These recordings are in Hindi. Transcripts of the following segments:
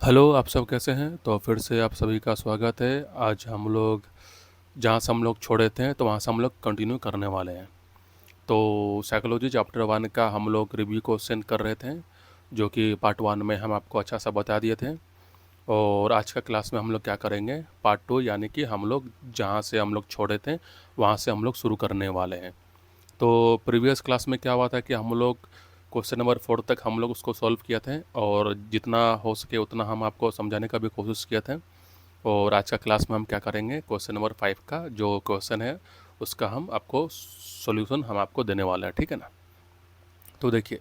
हेलो, आप सब कैसे हैं? तो फिर से आप सभी का स्वागत है। आज हम लोग जहाँ से हम लोग छोड़े थे, तो वहाँ से हम लोग कंटिन्यू करने वाले हैं। तो साइकोलॉजी चैप्टर 1 का हम लोग रिव्यू क्वेश्चन कर रहे थे, जो कि पार्ट 1 में हम आपको अच्छा सा बता दिए थे। और आज का क्लास में हम लोग क्या करेंगे, पार्ट 2 यानी कि हम लोग जहाँ से हम लोग छोड़े थे, वहाँ से हम लोग शुरू करने वाले हैं। तो प्रीवियस क्लास में क्या हुआ था कि हम लोग क्वेश्चन नंबर 4 तक हम लोग उसको सॉल्व किया थे, और जितना हो सके उतना हम आपको समझाने का भी कोशिश किया था। और आज का क्लास में हम क्या करेंगे, क्वेश्चन नंबर 5 का जो क्वेश्चन है उसका हम आपको सॉल्यूशन हम आपको देने वाला है, ठीक है ना। तो देखिए,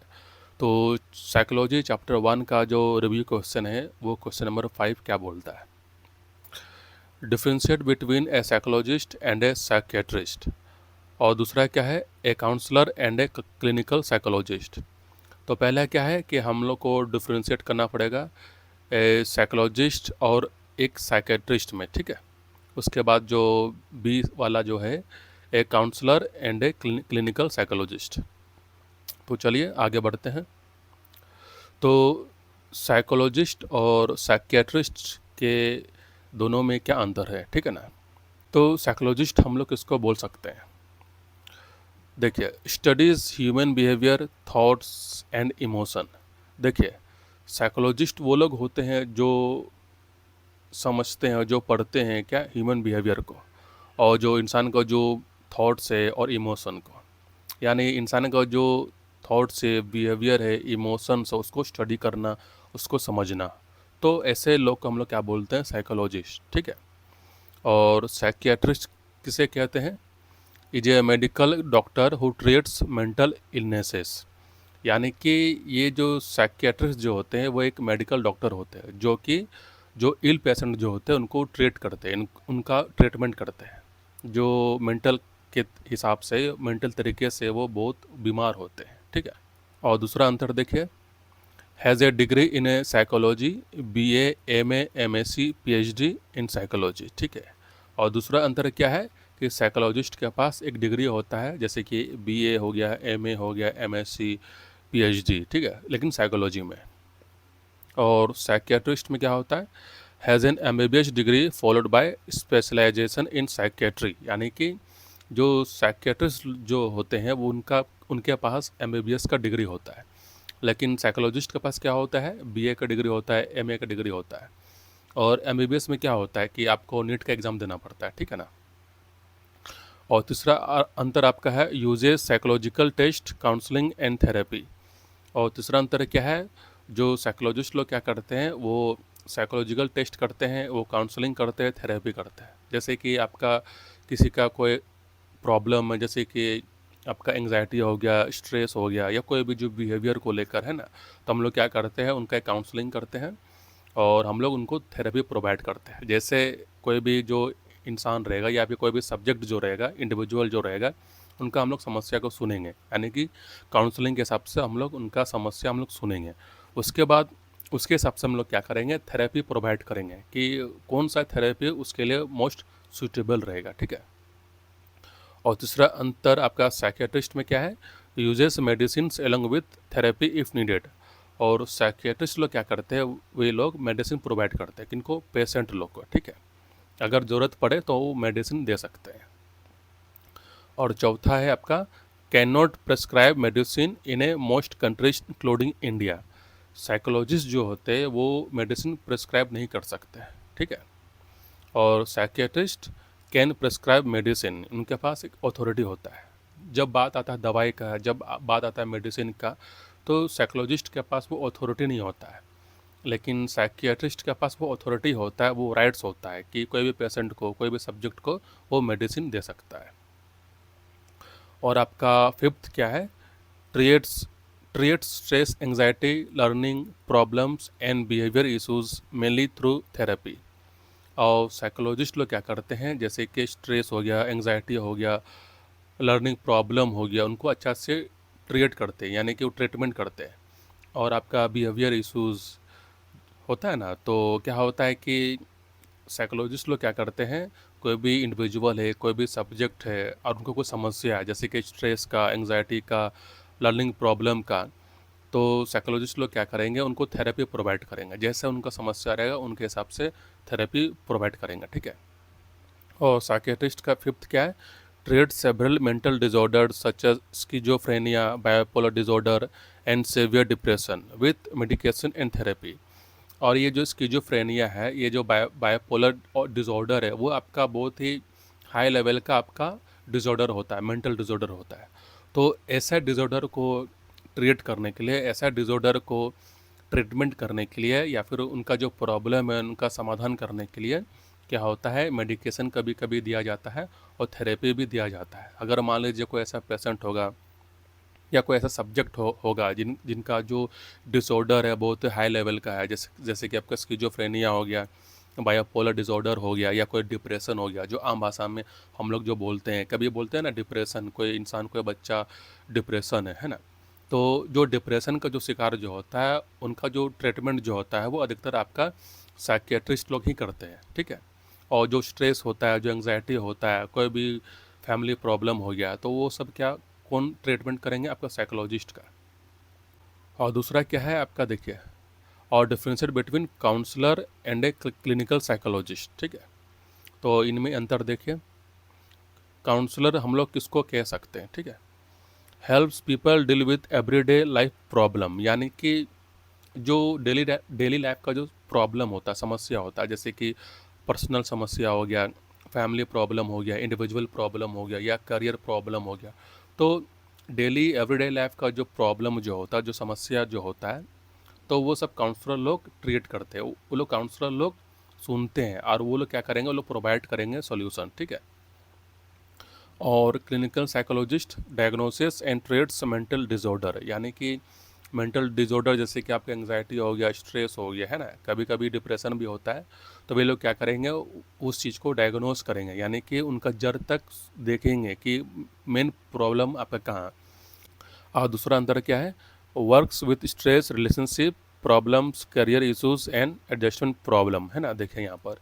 तो साइकोलॉजी चैप्टर 1 का जो रिव्यू क्वेश्चन है वो क्वेश्चन नंबर 5 क्या बोलता है, differentiate between a psychologist and a psychiatrist. और दूसरा क्या है, a counsellor and a clinical psychologist. तो पहला क्या है कि हम लोग को डिफ्रेंशिएट करना पड़ेगा ए साइकोलॉजिस्ट और एक साइकेट्रिस्ट में, ठीक है। उसके बाद जो बी वाला जो है, a counsellor and a clinical psychologist. तो चलिए आगे बढ़ते हैं। तो साइकोलॉजिस्ट और साइकियाट्रिस्ट के दोनों में क्या अंतर है, ठीक है ना। तो साइकोलॉजिस्ट हम लोग किसको बोल सकते हैं, देखिए, studies human behaviour, thoughts and emotion. देखिए, साइकोलॉजिस्ट वो लोग होते हैं जो समझते हैं, जो पढ़ते हैं क्या, ह्यूमन बिहेवियर को, और जो इंसान का जो थॉट्स है और इमोशन को, यानी इंसान का जो थॉट्स है, बिहेवियर है, इमोशंस है, उसको स्टडी करना, उसको समझना। तो ऐसे लोग को हम लोग क्या बोलते हैं, साइकोलॉजिस्ट, ठीक है। और साइकियाट्रिस्ट किसे कहते हैं, is a medical doctor who treats mental illnesses. यानी कि ये जो साइकियाट्रिस्ट जो होते हैं वो एक मेडिकल डॉक्टर होते हैं, जो कि जो इल पेशेंट जो होते हैं उनको ट्रीट करते हैं, उनका ट्रीटमेंट करते हैं, जो मेंटल के हिसाब से, मेंटल तरीके से वो बहुत बीमार होते हैं, ठीक है। और दूसरा अंतर देखिए, has a degree in A psychology, BA, MA, MSc, PhD in psychology, ठीक है। और दूसरा अंतर क्या है कि साइकोलॉजिस्ट के पास एक डिग्री होता है, जैसे कि BA हो गया, MA हो गया, MSc, PhD, ठीक है, लेकिन साइकोलॉजी में। और साइकियाट्रिस्ट में क्या होता है, has an MBBS degree followed by specialisation in psychiatry. यानी कि जो साइकियाट्रिस्ट जो होते हैं वो उनके पास MBBS का डिग्री होता है, लेकिन साइकोलॉजिस्ट के पास क्या होता है, BA का डिग्री होता है, MA का डिग्री होता है। और MBBS में क्या होता है कि आपको नीट का एग्ज़ाम देना पड़ता है, ठीक है ना। और तीसरा अंतर आपका है, uses psychological test, counselling and therapy. और तीसरा अंतर क्या है, जो साइकोलॉजिस्ट लोग क्या करते हैं, वो साइकोलॉजिकल टेस्ट करते हैं, वो काउंसलिंग करते हैं, थेरेपी करते हैं। जैसे कि आपका किसी का कोई प्रॉब्लम है, जैसे कि आपका एंग्जाइटी हो गया, स्ट्रेस हो गया, या कोई भी जो बिहेवियर को लेकर है ना, तो हम लोग क्या करते हैं, उनका काउंसलिंग करते हैं और हम लोग उनको थेरेपी प्रोवाइड करते हैं। जैसे कोई भी जो इंसान रहेगा या फिर कोई भी सब्जेक्ट जो रहेगा, इंडिविजुअल जो रहेगा, उनका हम लोग समस्या को सुनेंगे, यानी कि काउंसलिंग के हिसाब से हम लोग उनका समस्या हम लोग सुनेंगे। उसके बाद उसके हिसाब से हम लोग क्या करेंगे, थेरेपी प्रोवाइड करेंगे कि कौन सा थेरेपी उसके लिए मोस्ट सूटेबल रहेगा, ठीक है। और तीसरा अंतर आपका साइकियाट्रिस्ट में क्या है, uses medicine along with therapy if needed. और साइकियाट्रिस्ट लोग क्या करते हैं, वे लोग मेडिसिन प्रोवाइड करते हैं, किनको, पेशेंट लोग को, ठीक है। अगर ज़रूरत पड़े तो वो मेडिसिन दे सकते हैं। और चौथा है आपका, can not prescribe medicine in a most countries including India. Psychologist जो होते हैं वो मेडिसिन प्रेस्क्राइब नहीं कर सकते, ठीक है। और साइकियाट्रिस्ट कैन प्रेस्क्राइब मेडिसिन, उनके पास एक अथॉरिटी होता है। जब बात आता है दवाई का, जब बात आता है मेडिसिन का, तो साइकोलॉजिस्ट के पास वो अथॉरिटी नहीं होता है, लेकिन साइकियाट्रिस्ट के पास वो अथॉरिटी होता है, वो राइट्स होता है कि कोई भी पेशेंट को, कोई भी सब्जेक्ट को वो मेडिसिन दे सकता है। और आपका फिफ्थ क्या है, treats treats stress, anxiety, learning problems and behaviour issues mainly through therapy. और साइकोलॉजिस्ट लोग क्या करते हैं, जैसे कि स्ट्रेस हो गया, एंग्जाइटी हो गया, लर्निंग प्रॉब्लम हो गया, उनको अच्छा से ट्रीट करते हैं, यानी कि वो ट्रीटमेंट करते हैं। और आपका बिहेवियर इश्यूज़ होता है ना, तो क्या होता है कि साइकोलॉजिस्ट लोग क्या करते हैं, कोई भी इंडिविजुअल है, कोई भी सब्जेक्ट है और उनको कोई समस्या है, जैसे कि स्ट्रेस का, एंग्जाइटी का, लर्निंग प्रॉब्लम का, तो साइकोलॉजिस्ट लोग क्या करेंगे, उनको थेरेपी प्रोवाइड करेंगे, जैसे उनका समस्या रहेगा उनके हिसाब से थेरेपी प्रोवाइड करेंगे, ठीक है। और साइकियाट्रिस्ट का फिफ्थ क्या है, treat several mental disorders such as schizophrenia, bipolar disorder and severe depression with medication and therapy. और ये जो स्किजोफ्रेनिया है, ये जो बायोपोलर डिसऑर्डर है, वो आपका बहुत ही हाई लेवल का आपका डिसऑर्डर होता है, मेंटल डिसऑर्डर होता है। तो ऐसा डिसऑर्डर को ट्रीट करने के लिए, ऐसा डिसऑर्डर को ट्रीटमेंट करने के लिए, या फिर उनका जो प्रॉब्लम है उनका समाधान करने के लिए क्या होता है, मेडिकेशन कभी कभी दिया जाता है और थेरेपी भी दिया जाता है। अगर मान लीजिए कोई ऐसा पेशेंट होगा या कोई ऐसा सब्जेक्ट होगा जिनका जो डिसऑर्डर है बहुत हाई लेवल का है, जैसे कि आपका स्किजोफ्रेनिया हो गया, बायोपोलर डिसऑर्डर हो गया, या कोई डिप्रेशन हो गया, जो आम भाषा में हम लोग जो बोलते हैं, कभी बोलते हैं ना डिप्रेशन, कोई इंसान कोई बच्चा डिप्रेशन है ना। तो जो डिप्रेशन का जो शिकार जो होता है, उनका जो ट्रीटमेंट जो होता है वो अधिकतर आपका साइकियाट्रिस्ट लोग ही करते हैं, ठीक है। और जो स्ट्रेस होता है, जो एंग्जाइटी होता है, कोई भी फैमिली प्रॉब्लम हो गया, तो वो सब क्या कौन ट्रीटमेंट करेंगे, आपका साइकोलॉजिस्ट का। और दूसरा क्या है आपका, देखिए, और differentiate between counsellor and a clinical psychologist, ठीक है। तो इनमें अंतर देखिए, काउंसलर हम लोग किसको कह सकते हैं, ठीक है, helps people deal with everyday life problem, यानी कि जो डेली लाइफ का जो प्रॉब्लम होता है, समस्या होता है, जैसे कि पर्सनल समस्या हो गया, फैमिली प्रॉब्लम हो गया, इंडिविजुअल प्रॉब्लम हो गया, या करियर प्रॉब्लम हो गया। तो डेली एवरीडे लाइफ का जो प्रॉब्लम जो होता है, जो समस्या जो होता है, तो वो सब काउंसलर लोग ट्रीट करते हैं, वो लोग काउंसलर लोग सुनते हैं, और वो लोग क्या करेंगे, वो लोग प्रोवाइड करेंगे सॉल्यूशन, ठीक है। और clinical psychologist diagnosis and treats mental disorder, यानी कि मेंटल डिसऑर्डर जैसे कि आपका एंग्जाइटी हो गया, स्ट्रेस हो गया, है ना, कभी कभी डिप्रेशन भी होता है, तो वे लोग क्या करेंगे, उस चीज़ को डायग्नोस करेंगे, यानी कि उनका जड़ तक देखेंगे कि मेन प्रॉब्लम आपका कहाँ। और दूसरा अंतर क्या है, works with stress relationship problems, career issues and adjustment problem, है ना, देखें यहाँ पर।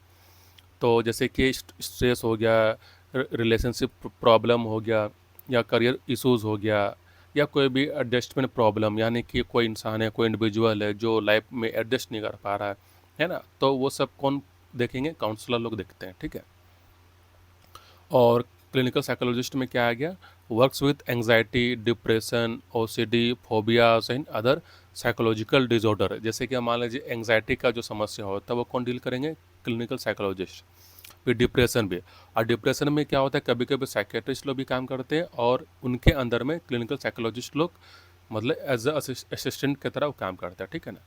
तो जैसे कि स्ट्रेस हो गया, रिलेशनशिप प्रॉब्लम हो गया, या करियर इश्यूज़ हो गया, या कोई भी एडजस्टमेंट प्रॉब्लम, यानी कि कोई इंसान है, कोई इंडिविजुअल है जो लाइफ में एडजस्ट नहीं कर पा रहा है ना, तो वो सब कौन देखेंगे, काउंसलर लोग देखते हैं, ठीक है। और क्लिनिकल साइकोलॉजिस्ट में क्या आ गया, works with anxiety, depression, OCD, phobias and other psychological disorder, जैसे कि मान लीजिए एंग्जाइटी का जो समस्या होता है वो कौन डील करेंगे, क्लिनिकल साइकोलॉजिस्ट। फिर डिप्रेशन भी, और डिप्रेशन में क्या होता है, कभी कभी साइकेट्रिस्ट लोग भी काम करते हैं, और उनके अंदर में क्लिनिकल साइकोलॉजिस्ट लोग मतलब एज असिस्टेंट की तरह काम करते हैं, ठीक है ना।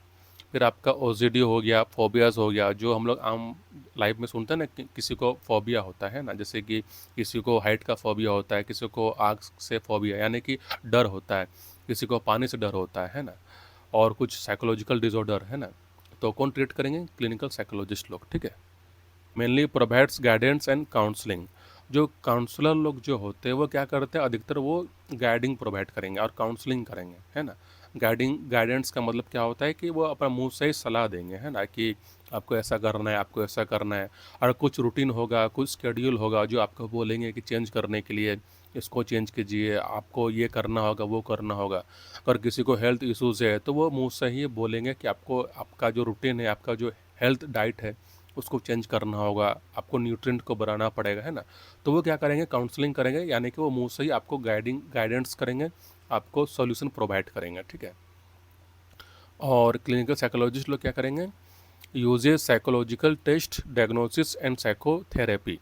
फिर आपका ओसीडी हो गया, फोबियाज हो गया, जो हम लोग आम लाइफ में सुनते हैं ना, किसी को फोबिया होता है ना, जैसे कि किसी को हाइट का फोबिया होता है, किसी को आग से फोबिया यानी कि डर होता है, किसी को पानी से डर होता है ना, और कुछ साइकोलॉजिकल डिसऑर्डर है ना, तो कौन ट्रीट करेंगे, क्लिनिकल साइकोलॉजिस्ट लोग, ठीक है। Mainly provides guidance and counselling, जो काउंसलर लोग जो होते हैं वो क्या करते हैं, अधिकतर वो गाइडिंग प्रोवाइड करेंगे और काउंसलिंग करेंगे, है ना। गाइडेंस का मतलब क्या होता है कि वो अपना मुंह से ही सलाह देंगे, है ना, कि आपको ऐसा करना है, आपको ऐसा करना है, और कुछ रूटीन होगा, कुछ शेड्यूल होगा जो आपको बोलेंगे कि चेंज करने के लिए, इसको चेंज कीजिए, आपको ये करना होगा, वो करना होगा। अगर किसी को हेल्थ इश्यूज़ है तो वो मुंह से ही बोलेंगे कि आपको आपका जो रूटीन है, आपका जो हेल्थ डाइट है उसको चेंज करना होगा, आपको न्यूट्रिएंट को बढ़ाना पड़ेगा, है ना। तो वो क्या करेंगे, काउंसलिंग करेंगे, यानी कि वो मुंह से ही आपको गाइडेंस करेंगे, आपको सॉल्यूशन प्रोवाइड करेंगे, ठीक है। और क्लिनिकल साइकोलॉजिस्ट लोग क्या करेंगे, uses psychological test, diagnosis and psychotherapy,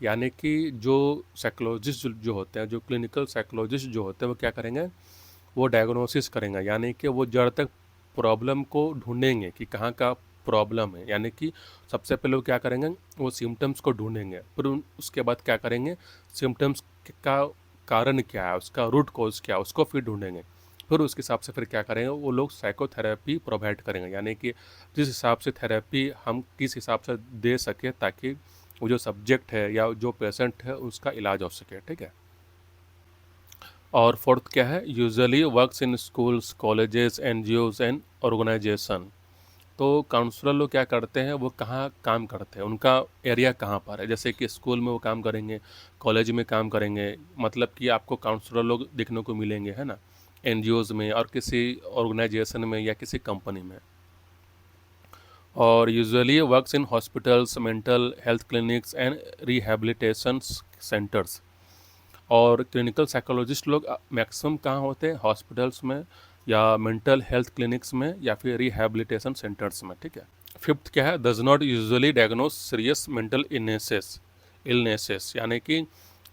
यानी कि जो साइकोलॉजिस्ट जो होते हैं, जो क्लिनिकल साइकोलॉजिस्ट जो होते हैं, वो क्या करेंगे, वो डायग्नोसिस करेंगे, यानी कि वो जड़ तक प्रॉब्लम को ढूंढेंगे कि कहाँ का प्रॉब्लम है, यानी कि सबसे पहले वो क्या करेंगे, वो सिम्टम्स को ढूंढेंगे, फिर उसके बाद क्या करेंगे, सिम्टम्स का कारण क्या है, उसका रूट कॉज क्या है, उसको फिर ढूंढेंगे, फिर उसके हिसाब से फिर क्या करेंगे, वो लोग साइकोथेरेपी प्रोवाइड करेंगे, यानी कि जिस हिसाब से थेरेपी हम किस हिसाब से दे सके ताकि वो जो सब्जेक्ट है या जो पेशेंट है उसका इलाज हो सके, ठीक है। और फोर्थ क्या है, usually works in schools, colleges, NGOs and organisation, तो काउंसलर लोग क्या करते हैं, वो कहाँ काम करते हैं, उनका एरिया कहाँ पर है, जैसे कि स्कूल में वो काम करेंगे, कॉलेज में काम करेंगे, मतलब कि आपको काउंसलर लोग देखने को मिलेंगे, है ना। एनजीओज़ में और किसी ऑर्गेनाइजेशन में या किसी कंपनी में, और usually works in hospitals, mental health clinics and rehabilitation centres. और क्लिनिकल साइकोलॉजिस्ट लोग मैक्सिमम कहाँ होते हैं? हॉस्पिटल्स में या मेंटल हेल्थ क्लिनिक्स में या फिर रिहैबिलिटेशन सेंटर्स में, ठीक है। फिफ्थ क्या है? Does not usually diagnose serious mental illnesses, यानी कि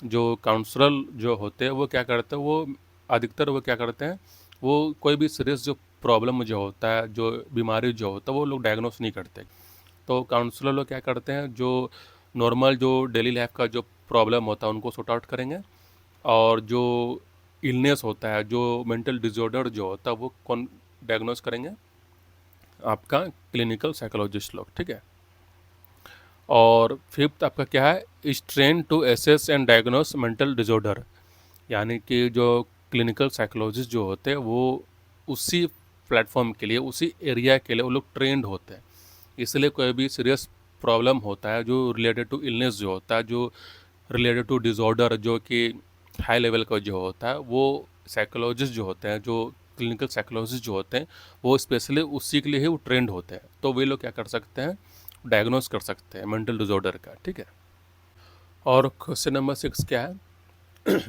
जो काउंसलर जो होते हैं वो क्या करते हैं, वो अधिकतर वो क्या करते हैं, वो कोई भी सीरियस जो प्रॉब्लम जो होता है, जो बीमारी जो होता है, वो लोग डायग्नोस नहीं करते। तो काउंसलर लोग क्या करते हैं, जो नॉर्मल जो डेली लाइफ का जो प्रॉब्लम होता है उनको सॉर्ट आउट करेंगे, और जो इलनेस होता है, जो मेंटल डिसऑर्डर जो होता है, वो कौन डायग्नोस करेंगे? आपका क्लिनिकल साइकोलॉजिस्ट लोग, ठीक है। और फिफ्थ आपका क्या है? Is train to assess and diagnose mental disorder, यानी कि जो क्लिनिकल साइकोलॉजिस्ट जो होते हैं वो उसी प्लेटफॉर्म के लिए, उसी एरिया के लिए वो लोग ट्रेंड होते हैं। इसलिए कोई भी सीरियस प्रॉब्लम होता है जो रिलेटेड टू इलनेस जो होता है, जो रिलेटेड टू डिसऑर्डर जो कि हाई लेवल का जो होता है, वो साइकोलॉजिस्ट जो होते हैं, जो क्लिनिकल साइकोलॉजिस्ट जो होते हैं, वो स्पेशली उसी के लिए ही वो ट्रेंड होते हैं। तो वे लोग क्या कर सकते हैं? डायग्नोस कर सकते हैं मेंटल डिसऑर्डर का, ठीक है। और क्वेश्चन नंबर 6 क्या है?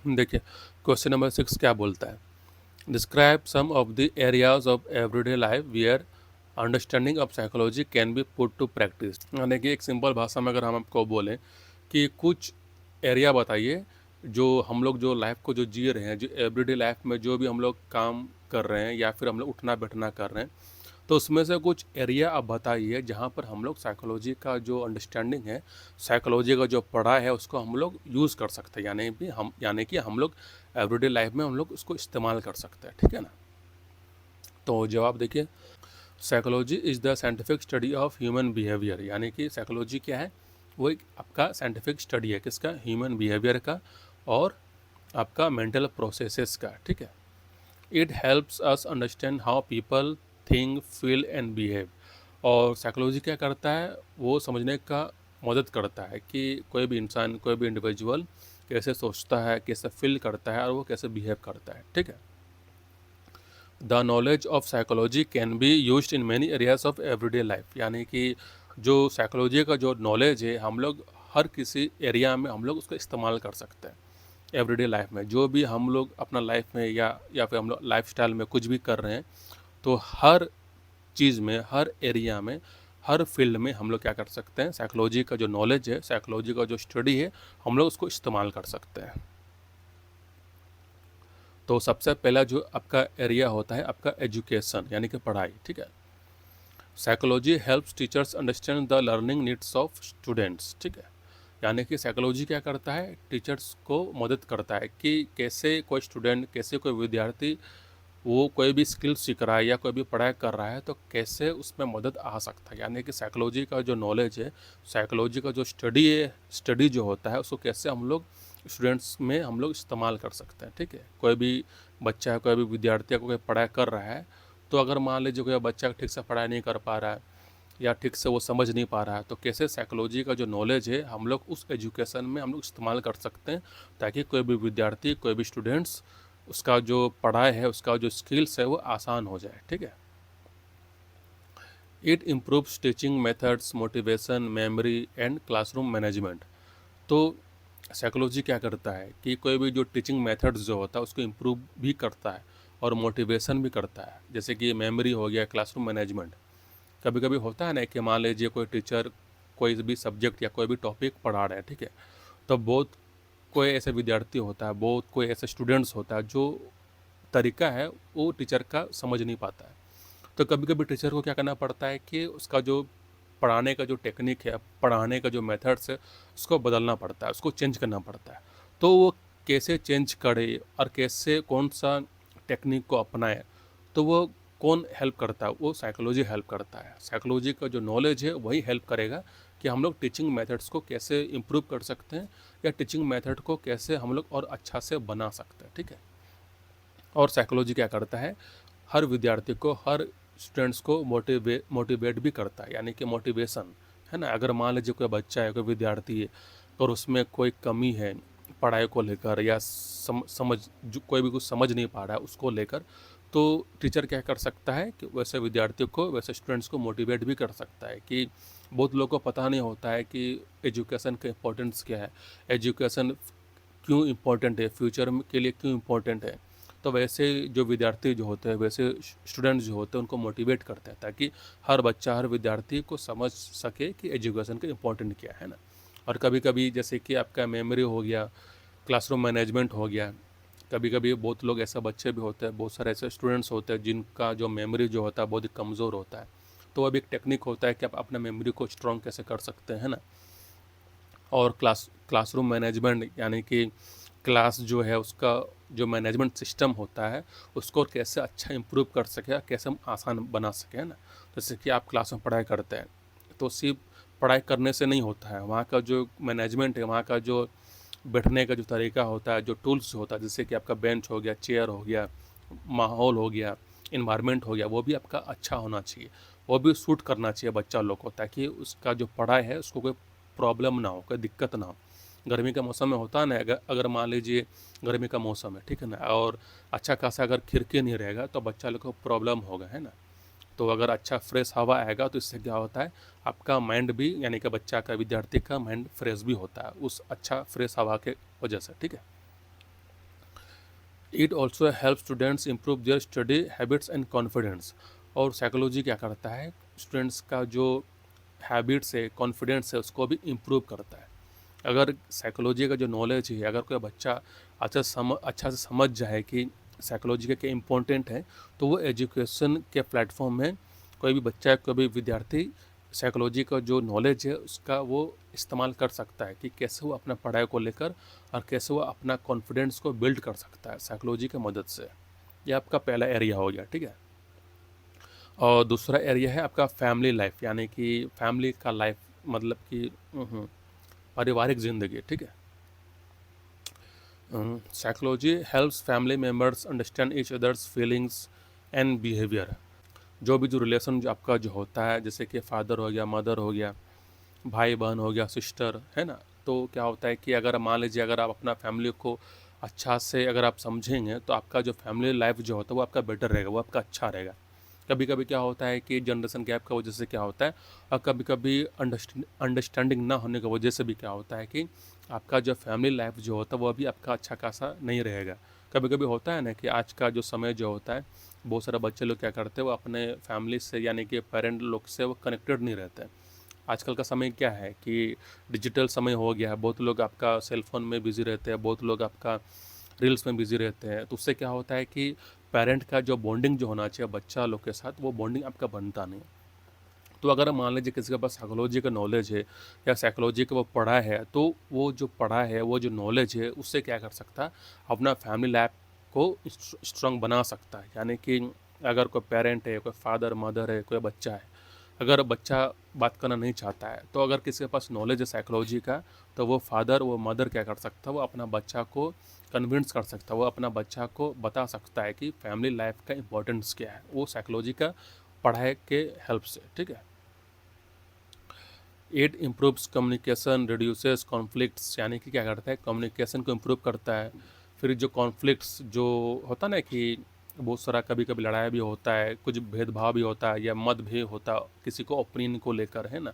देखिए, क्वेश्चन नंबर 6 क्या बोलता है? Describe some of the areas of everyday life where understanding of psychology can be put to practice, यानी कि एक सिंपल भाषा में अगर हम आपको बोलें कि कुछ एरिया बताइए जो हम लोग जो लाइफ को जो जी रहे हैं, जो एवरीडे लाइफ में जो भी हम लोग काम कर रहे हैं या फिर हम लोग उठना बैठना कर रहे हैं, तो उसमें से कुछ एरिया आप बताइए जहाँ पर हम लोग साइकोलॉजी का जो अंडरस्टैंडिंग है, साइकोलॉजी का जो पढ़ा है, उसको हम लोग यूज़ कर सकते हैं, यानी कि हम लोग एवरीडे लाइफ में हम लोग उसको इस्तेमाल कर सकते हैं, ठीक है ना। तो जवाब देखिए, psychology is the scientific study of human behaviour, यानी कि साइकोलॉजी क्या है? वो एक आपका साइंटिफिक स्टडी है, किसका? ह्यूमन बिहेवियर का और आपका मेंटल प्रोसेसेस का, ठीक है। It helps us understand how people think, feel and behave. और साइकोलॉजी क्या करता है? वो समझने का मदद करता है कि कोई भी इंसान, कोई भी इंडिविजुअल कैसे सोचता है, कैसे फील करता है और वो कैसे बिहेव करता है, ठीक है। The knowledge of psychology can be used in many areas of everyday life, यानी कि जो साइकोलॉजी का जो नॉलेज है, हम लोग हर किसी एरिया में हम लोग उसका इस्तेमाल कर सकते हैं। एवरीडे लाइफ में जो भी हम लोग अपना लाइफ में या फिर हम लोग लाइफस्टाइल में कुछ भी कर रहे हैं, तो हर चीज़ में, हर एरिया में, हर फील्ड में हम लोग क्या कर सकते हैं? साइकोलॉजी का जो नॉलेज है, साइकोलॉजी का जो स्टडी है, हम लोग उसको इस्तेमाल कर सकते हैं। तो सबसे पहला जो आपका एरिया होता है आपका एजुकेशन, यानी कि पढ़ाई, ठीक है। Psychology helps teachers understand the learning needs of students, ठीक है। यानी कि साइकोलॉजी क्या करता है? टीचर्स को मदद करता है कि कैसे कोई स्टूडेंट, कैसे कोई विद्यार्थी वो कोई भी स्किल सीख रहा है या कोई भी पढ़ाई कर रहा है, तो कैसे उसमें मदद आ सकता है। यानी कि साइकोलॉजी का जो नॉलेज है, साइकोलॉजी का जो स्टडी है, स्टडी जो होता है, उसको कैसे हम लोग स्टूडेंट्स में हम लोग इस्तेमाल कर सकते हैं, ठीक है। कोई भी बच्चा है, कोई भी विद्यार्थी को कोई पढ़ाई कर रहा है, तो अगर मान लीजिए कोई बच्चा ठीक से पढ़ाई नहीं कर पा रहा है या ठीक से वो समझ नहीं पा रहा है, तो कैसे साइकोलॉजी का जो नॉलेज है हम लोग उस एजुकेशन में हम लोग इस्तेमाल कर सकते हैं, ताकि कोई भी विद्यार्थी, कोई भी स्टूडेंट्स, उसका जो पढ़ाई है, उसका जो स्किल्स है वो आसान हो जाए, ठीक है। It improves teaching methods, motivation, memory and classroom management. तो साइकोलॉजी क्या करता है कि कोई भी जो टीचिंग मेथड्स जो होता है उसको इम्प्रूव भी करता है और मोटिवेशन भी करता है, जैसे कि मेमोरी हो गया, क्लासरूम मैनेजमेंट। कभी कभी होता है ना कि मान लीजिए कोई टीचर कोई भी सब्जेक्ट या कोई भी टॉपिक पढ़ा रहे हैं, ठीक है, तो बहुत कोई ऐसे विद्यार्थी होता है, बहुत कोई ऐसे स्टूडेंट्स होता है जो तरीका है वो टीचर का समझ नहीं पाता है। तो कभी कभी टीचर को क्या करना पड़ता है कि उसका जो पढ़ाने का जो टेक्निक है, पढ़ाने का जो मेथड्स है, उसको बदलना पड़ता है, उसको चेंज करना पड़ता है। तो वो कैसे चेंज करे और कैसे कौन सा टेक्निक को अपनाए, तो वो कौन हेल्प करता है? वो साइकोलॉजी हेल्प करता है। साइकोलॉजी का जो नॉलेज है वही हेल्प करेगा कि हम लोग टीचिंग मेथड्स को कैसे इम्प्रूव कर सकते हैं या टीचिंग मेथड को कैसे हम लोग और अच्छा से बना सकते हैं, ठीक है। और साइकोलॉजी क्या करता है? हर विद्यार्थी को, हर स्टूडेंट्स को मोटिवेट भी करता है, यानी कि मोटिवेशन, है ना। अगर मान लीजिए कोई बच्चा है, कोई विद्यार्थी है और उसमें कोई कमी है, पढ़ाई को लेकर या समझ जो कोई भी कुछ समझ नहीं पा रहा है उसको लेकर, तो टीचर क्या कर सकता है कि वैसे विद्यार्थियों को, वैसे स्टूडेंट्स को मोटिवेट भी कर सकता है। कि बहुत लोगों को पता नहीं होता है कि एजुकेशन का इम्पोर्टेंस क्या है, एजुकेशन क्यों इम्पोर्टेंट है, फ्यूचर के लिए क्यों इम्पोर्टेंट है। तो वैसे जो विद्यार्थी जो होते हैं, वैसे स्टूडेंट्स जो होते हैं, उनको मोटिवेट करते हैं ताकि हर बच्चा, हर विद्यार्थी को समझ सके कि एजुकेशन का इम्पोर्टेंट क्या है ना। और कभी कभी जैसे कि आपका मेमोरी हो गया, क्लासरूम मैनेजमेंट हो गया, कभी कभी बहुत लोग ऐसे बच्चे भी होते हैं, बहुत सारे ऐसे स्टूडेंट्स होते हैं जिनका जो मेमोरी जो होता है बहुत ही कमज़ोर होता है। तो अब एक टेक्निक होता है कि आप अपना मेमोरी को स्ट्रॉन्ग कैसे कर सकते हैं ना। और क्लासरूम मैनेजमेंट यानी कि क्लास जो है उसका जो मैनेजमेंट सिस्टम होता है उसको कैसे अच्छा इम्प्रूव कर सके, कैसे हम आसान बना सकें, है ना। जैसे कि आप क्लास में पढ़ाई करते हैं तो सिर्फ पढ़ाई करने से नहीं होता है, वहाँ का जो मैनेजमेंट है, वहाँ का जो बैठने का जो तरीका होता है, जो टूल्स होता है, जैसे कि आपका बेंच हो गया, चेयर हो गया, माहौल हो गया, इन्वायरमेंट हो गया, वो भी आपका अच्छा होना चाहिए, वो भी सूट करना चाहिए बच्चा लोग को, ताकि उसका जो पढ़ाई है उसको कोई प्रॉब्लम ना हो, कोई दिक्कत ना हो। गर्मी का मौसम में होता है ना, अगर मान लीजिए गर्मी का मौसम है, ठीक है ना, और अच्छा खासा अगर खिड़की नहीं रहेगा तो बच्चा लोग को प्रॉब्लम होगा, है ना। तो अगर अच्छा फ्रेश हवा आएगा तो इससे क्या होता है, आपका माइंड भी, यानी कि बच्चा का, विद्यार्थी का माइंड फ्रेश भी होता है उस अच्छा फ्रेश हवा के वजह से, ठीक है। It also help students improve their study habits and confidence. और साइकोलॉजी क्या करता है, स्टूडेंट्स का जो हैबिट्स है, कॉन्फिडेंस है, उसको भी इम्प्रूव करता है। अगर साइकोलॉजी का जो नॉलेज है, अगर कोई बच्चा अच्छा से समझ जाए कि साइकोलॉजी का क्या इम्पोर्टेंट है, तो वो एजुकेशन के प्लेटफॉर्म में कोई भी बच्चा, कोई भी विद्यार्थी साइकोलॉजी का जो नॉलेज है उसका वो इस्तेमाल कर सकता है कि कैसे वो अपना पढ़ाई को लेकर और कैसे वो अपना कॉन्फिडेंस को बिल्ड कर सकता है साइकोलॉजी की मदद से। ये आपका पहला एरिया हो गया, ठीक है। और दूसरा एरिया है आपका फैमिली लाइफ, यानी कि फैमिली का लाइफ, मतलब कि पारिवारिक ज़िंदगी, ठीक है। Psychology helps family members understand each others feelings and behaviour. जो भी जो रिलेशन जो आपका जो होता है, जैसे कि फादर हो गया, मदर हो गया, भाई बहन हो गया, सिस्टर, है ना। तो क्या होता है कि अगर मान लीजिए अगर आप अपना फैमिली को अच्छा से अगर आप समझेंगे तो आपका जो फैमिली लाइफ जो होता है वो आपका बेटर रहेगा, वो आपका अच्छा रहेगा। कभी कभी क्या होता है कि जनरेशन गैप का वजह से क्या होता है, और कभी कभी अंडरस्टैंडिंग ना होने की वजह से भी क्या होता है कि आपका जो फैमिली लाइफ जो होता है वो अभी आपका अच्छा खासा नहीं रहेगा। कभी कभी होता है ना कि आज का जो समय जो होता है, बहुत सारे बच्चे लोग क्या करते हैं, वो अपने फैमिली से, यानी कि पेरेंट लोग से वो कनेक्टेड नहीं रहते हैं। आजकल का समय क्या है कि डिजिटल समय हो गया है, बहुत लोग आपका सेलफोन में बिज़ी रहते हैं, बहुत लोग आपका रील्स में बिज़ी रहते हैं। तो उससे क्या होता है कि पेरेंट का जो बॉन्डिंग जो होना चाहिए बच्चा लोग के साथ, वो बॉन्डिंग आपका बनता नहीं। तो अगर मान लीजिए किसी के पास साइकोलॉजी का नॉलेज है या साइकोलॉजी का वो पढ़ा है, तो वो जो पढ़ा है, वो जो नॉलेज है, उससे क्या कर सकता है, अपना फैमिली लाइफ को स्ट्रांग बना सकता है। यानी कि अगर कोई पेरेंट है, कोई फादर मदर है, कोई बच्चा है, अगर बच्चा बात करना नहीं चाहता है, तो अगर किसी के पास नॉलेज है साइकोलॉजी का, तो वो फादर, वो मदर क्या कर सकता है, वो अपना बच्चा को कन्विंस कर सकता है, वो अपना बच्चा को बता सकता है कि फैमिली लाइफ का इंपॉर्टेंस क्या है, वो साइकोलॉजी का पढ़ाई के हेल्प से, ठीक है। It improves communication, reduces conflicts, यानी कि क्या करता है, कम्युनिकेशन को इम्प्रूव करता है। फिर जो कॉन्फ्लिक्ट्स जो होता है ना, कि बहुत सारा कभी कभी लड़ाई भी होता है, कुछ भेदभाव भी होता है या मतभेद होता है किसी को ओपिनियन को लेकर, है ना।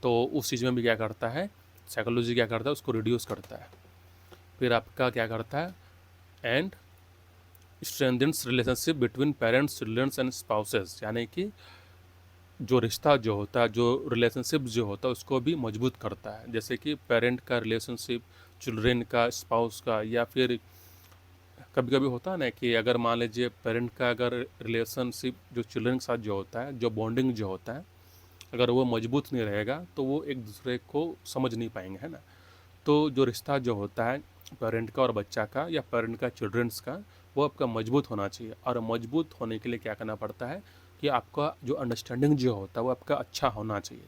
तो उस चीज़ में भी क्या करता है, साइकोलॉजी क्या करता है, उसको रिड्यूस करता है। फिर आपका क्या करता है, and strengthens relationship between parents, children's and spouses, यानी कि जो रिश्ता जो होता है, जो रिलेशनशिप जो होता है, उसको भी मजबूत करता है। जैसे कि पेरेंट का रिलेशनशिप चिल्ड्रेन का, स्पाउस का, या फिर कभी कभी होता है ना कि अगर मान लीजिए पेरेंट का अगर रिलेशनशिप जो चिल्ड्रन के साथ जो होता है, जो बॉन्डिंग जो होता है, अगर वो मजबूत नहीं रहेगा तो वो एक दूसरे को समझ नहीं पाएंगे, है ना। तो जो रिश्ता जो होता है पेरेंट का और बच्चा का, या पेरेंट का चिल्ड्रंस का, वो आपका मजबूत होना चाहिए। और मजबूत होने के लिए क्या करना पड़ता है कि आपका जो अंडरस्टैंडिंग जो होता है वो आपका अच्छा होना चाहिए।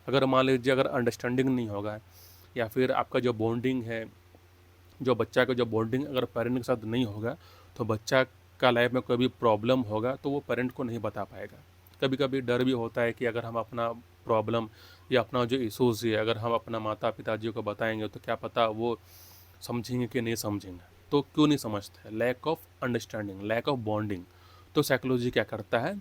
अगर मान लीजिए अगर अंडरस्टैंडिंग नहीं होगा, या फिर आपका जो बॉन्डिंग है, जो बच्चा का जो बॉन्डिंग अगर पेरेंट के साथ नहीं होगा, तो बच्चा का लाइफ में कोई भी प्रॉब्लम होगा तो वो पेरेंट को नहीं बता पाएगा। कभी कभी डर भी होता है कि अगर हम अपना प्रॉब्लम या अपना जो इशूज़ है, अगर हम अपना माता पिताजी को बताएंगे तो क्या पता वो समझेंगे कि नहीं समझेंगे। तो क्यों नहीं समझते? Lack of understanding, lack of bonding. तो साइकोलॉजी क्या करता है,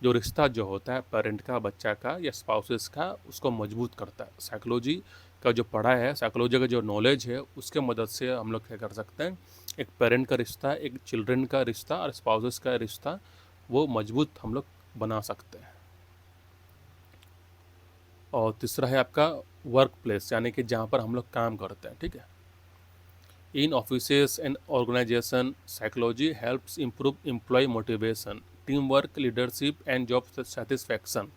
जो रिश्ता जो होता है पेरेंट का, बच्चा का या स्पाउसेस का, उसको मजबूत करता है। साइकोलॉजी का जो पढ़ाई है, साइकोलॉजी का जो नॉलेज है, उसके मदद से हम लोग क्या कर सकते हैं, एक पेरेंट का रिश्ता, एक चिल्ड्रन का रिश्ता और स्पाउसेस का रिश्ता वो मजबूत हम लोग बना सकते हैं। और तीसरा है आपका वर्क प्लेस, यानी कि जहाँ पर हम लोग काम करते हैं, ठीक है। In offices and organisation psychology helps improve employ motivation, team work, leadership and job satisfaction.